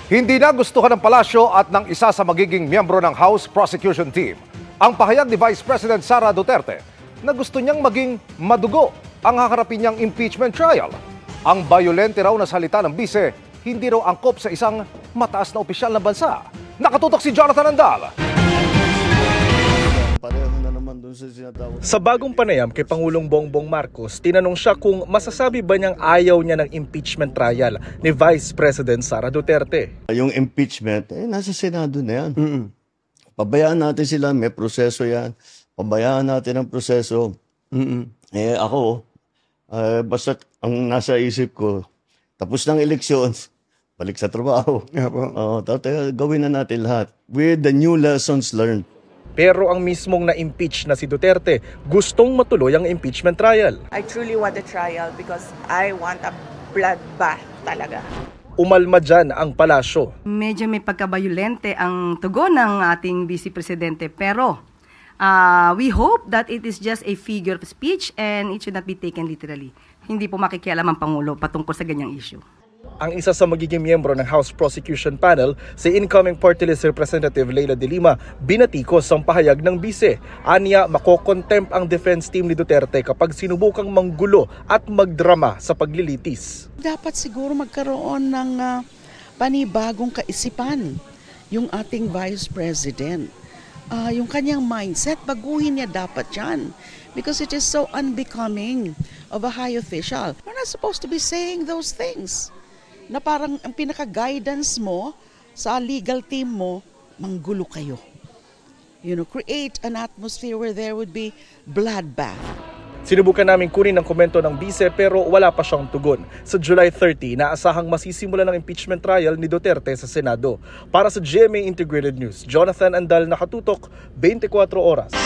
Hindi nagustuhan ng palasyo at ng isa sa magiging miyembro ng House Prosecution Team ang pahayag ni Vice President Sara Duterte na gusto niyang maging madugo ang haharapin niyang impeachment trial. Ang bayolente raw na salita ng bise hindi raw angkop sa isang mataas na opisyal ng bansa. Nakatutok si Jonathan Andal. Pareho na naman doon sa sinatawag. Sa bagong panayam kay Pangulong Bongbong Marcos, tinanong siya kung masasabi ba niyang ayaw niya ng impeachment trial ni Vice President Sara Duterte. Yung impeachment, nasa Senado na yan. Pabayaan natin sila, may proseso yan. Pabayaan natin ang proseso. Ako, basta ang nasa isip ko, tapos ng eleksyon, balik sa trabaho. Gawin na natin lahat with the new lessons learned. Pero ang mismong na-impeach na si Duterte, gustong matuloy ang impeachment trial. I truly want a trial because I want a bloodbath talaga. Umalma dyan ang palasyo. Medyo may pagkabayolente ang tugon ng ating Vice Presidente, pero we hope that it is just a figure of speech and it should not be taken literally. Hindi po makikialam ang Pangulo patungkol sa ganyang issue. Ang isa sa magiging miyembro ng House Prosecution Panel, si incoming Party List Representative Leila de Lima, binatikos ang pahayag ng bise. Aniya, makokontempt ang defense team ni Duterte kapag sinubukang manggulo at magdrama sa paglilitis. Dapat siguro magkaroon ng panibagong kaisipan yung ating Vice President. Yung kanyang mindset, baguhin niya dapat yan. Because it is so unbecoming of a high official. We're not supposed to be saying those things. Na parang ang pinaka-guidance mo sa legal team mo, manggulo kayo. Create an atmosphere where there would be bloodbath. Sinubukan namin kunin ang komento ng bise pero wala pa siyang tugon. Sa July 30, naasahang masisimulan ng impeachment trial ni Duterte sa Senado. Para sa GMA Integrated News, Jonathan Andal, nakatutok, 24 oras.